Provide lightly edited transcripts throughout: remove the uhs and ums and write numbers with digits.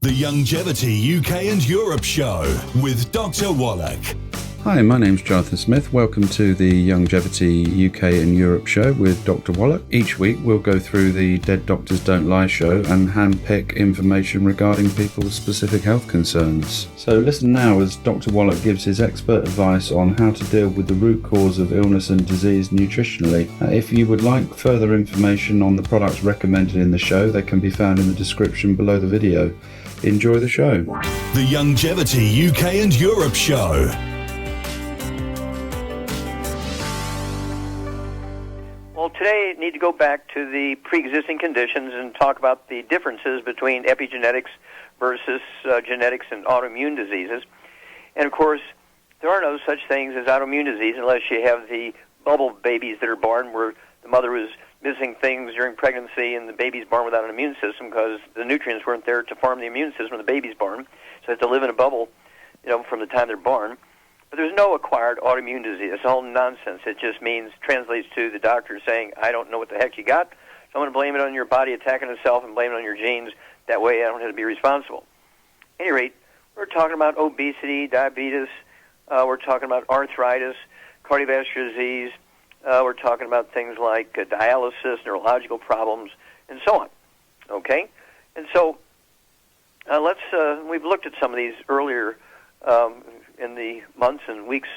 The Youngevity UK and Europe Show with Dr. Wallach. Hi, my name's Jonathan Smith. Welcome to the Youngevity UK and Europe Show with Dr. Wallach. Each week we'll go through the Dead Doctors Don't Lie show and handpick information regarding people's specific health concerns. So listen now as Dr. Wallach gives his expert advice on how to deal with the root cause of illness and disease nutritionally. If you would like further information on the products recommended in the show, they can be found in the description below the video. Enjoy the show. The Youngevity UK and Europe Show. Well, today I need to go back to the pre-existing conditions and talk about the differences between epigenetics versus genetics and autoimmune diseases. And, of course, there are no such things as autoimmune disease unless you have the bubble babies that are born where the mother was missing things during pregnancy and the baby's born without an immune system because the nutrients weren't there to form the immune system when the baby's born. So they have to live in a bubble, from the time they're born. But there's no acquired autoimmune disease. It's all nonsense. It just translates to the doctor saying, I don't know what the heck you got, so I'm going to blame it on your body attacking itself and blame it on your genes. That way I don't have to be responsible. At any rate, we're talking about obesity, diabetes, we're talking about arthritis, cardiovascular disease, we're talking about things like dialysis, neurological problems, and so on. Okay? And so we've looked at some of these earlier in the months and weeks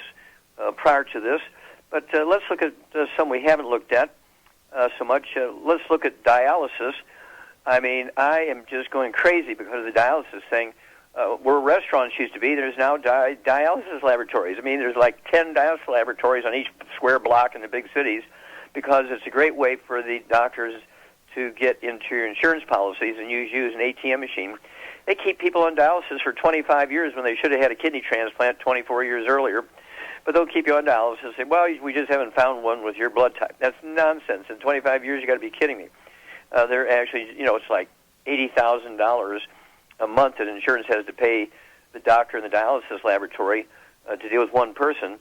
prior to this, but let's look at some we haven't looked at so much. Let's look at dialysis. I mean, I am just going crazy because of the dialysis thing. Where restaurants used to be, there's now dialysis laboratories. I mean, there's like 10 dialysis laboratories on each square block in the big cities because it's a great way for the doctors to get into your insurance policies and use an ATM machine. They keep people on dialysis for 25 years when they should have had a kidney transplant 24 years earlier. But they'll keep you on dialysis and say, well, we just haven't found one with your blood type. That's nonsense. In 25 years, you got to be kidding me. They're actually, it's like $80,000 a month that insurance has to pay the doctor in the dialysis laboratory to deal with one person,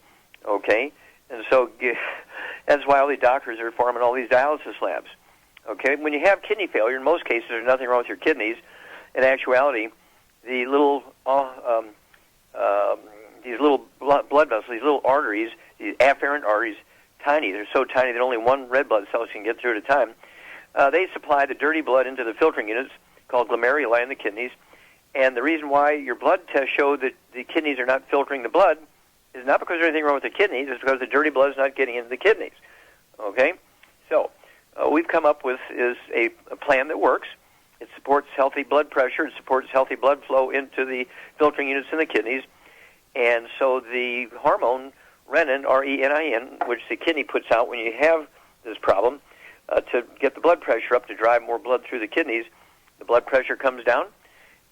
okay? And so that's why all the doctors are forming all these dialysis labs, okay? When you have kidney failure, in most cases there's nothing wrong with your kidneys. In actuality, the little these little blood vessels, these little arteries, these afferent arteries, tiny. They're so tiny that only one red blood cell can get through at a time. They supply the dirty blood into the filtering units called glomeruli in the kidneys. And the reason why your blood tests show that the kidneys are not filtering the blood is not because there's anything wrong with the kidneys. It's because the dirty blood is not getting into the kidneys. Okay? So we've come up with is a plan that works. It supports healthy blood pressure. It supports healthy blood flow into the filtering units in the kidneys. And so the hormone renin, R-E-N-I-N, which the kidney puts out when you have this problem, to get the blood pressure up to drive more blood through the kidneys, the blood pressure comes down.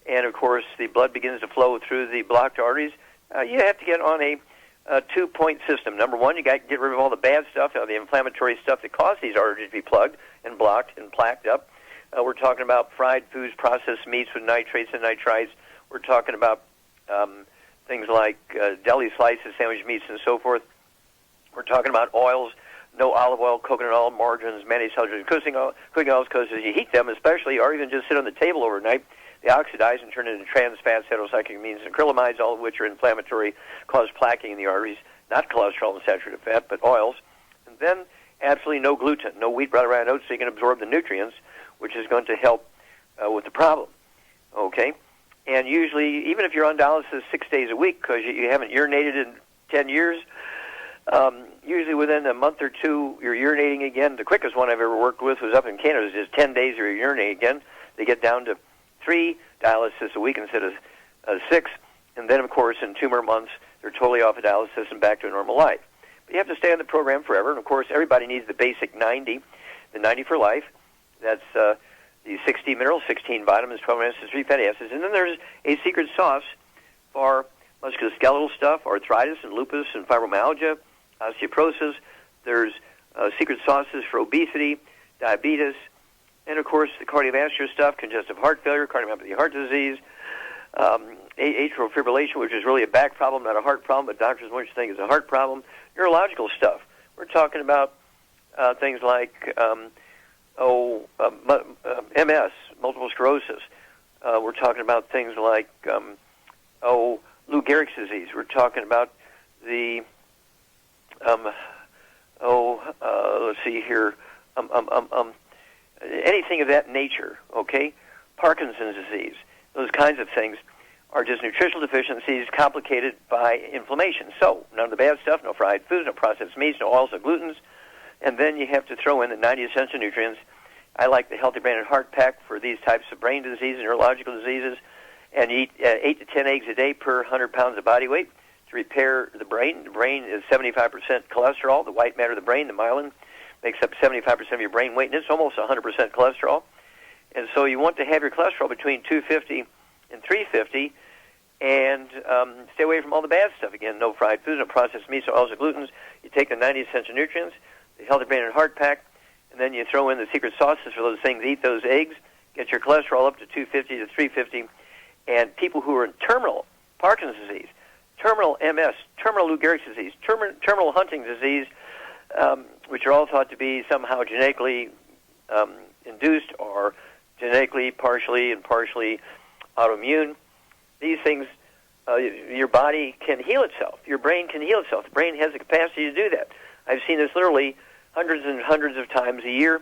And, of course, the blood begins to flow through the blocked arteries. You have to get on a two-point system. Number one, you got to get rid of all the bad stuff, the inflammatory stuff that caused these arteries to be plugged and blocked and plaqued up. We're talking about fried foods, processed meats with nitrates and nitrites. We're talking about things like deli slices, sandwich meats, and so forth. We're talking about oils, no olive oil, coconut oil, margarines, manufactured cooking oils, because as you heat them especially, or even just sit on the table overnight, they oxidize and turn into trans fats, heterocyclamines, and acrylamides, all of which are inflammatory, cause plaquing in the arteries, not cholesterol and saturated fat, but oils. And then absolutely no gluten, no wheat, bran, rye, and oats, so you can absorb the nutrients, which is going to help with the problem. Okay? And usually, even if you're on dialysis 6 days a week because you haven't urinated in 10 years, usually within a month or two, you're urinating again. The quickest one I've ever worked with was up in Canada. It was just 10 days you're urinating again. They get down to 3 dialysis a week instead of 6. And then, of course, in 2 more months, they're totally off of dialysis and back to a normal life. But you have to stay on the program forever. And, of course, everybody needs the basic 90, the 90 for life. That's the 60 minerals, 16 vitamins, 12 amino acids, 3 fatty acids. And then there's a secret sauce for musculoskeletal stuff, arthritis and lupus and fibromyalgia, osteoporosis. There's secret sauces for obesity, diabetes, and, of course, the cardiovascular stuff, congestive heart failure, cardiomyopathy, heart disease, atrial fibrillation, which is really a back problem, not a heart problem, but doctors want you to think it's a heart problem. Neurological stuff. We're talking about things like MS, multiple sclerosis, We're talking about things like, Lou Gehrig's disease. We're talking about the, let's see here, anything of that nature, okay? Parkinson's disease. Those kinds of things are just nutritional deficiencies complicated by inflammation. So, none of the bad stuff, no fried foods, no processed meats, no oils, no glutens. And then you have to throw in the 90 essential nutrients. I like the Healthy Brain and Heart Pack for these types of brain diseases, neurological diseases, and you eat 8 to 10 eggs a day per 100 pounds of body weight to repair the brain. The brain is 75% cholesterol, the white matter of the brain, the myelin, makes up 75% of your brain weight, and it's almost 100% cholesterol. And so you want to have your cholesterol between 250 and 350, and stay away from all the bad stuff. Again, no fried foods, no processed meats, no oils, or glutens. You take the 90 essential nutrients, the Healthy Brain and Heart Pack, and then you throw in the secret sauces for those things. Eat those eggs, get your cholesterol up to 250 to 350. And people who are in terminal Parkinson's disease, terminal MS, terminal Lou Gehrig's disease, terminal Huntington's disease, which are all thought to be somehow genetically induced or genetically partially autoimmune. These things, your body can heal itself. Your brain can heal itself. The brain has the capacity to do that. I've seen this literally hundreds and hundreds of times a year,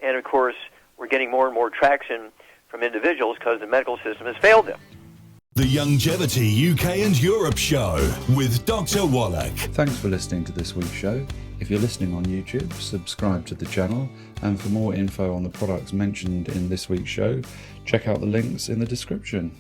and of course, we're getting more and more traction from individuals because the medical system has failed them. The Youngevity UK and Europe Show with Dr. Wallach. Thanks for listening to this week's show. If you're listening on YouTube, subscribe to the channel, and for more info on the products mentioned in this week's show, check out the links in the description.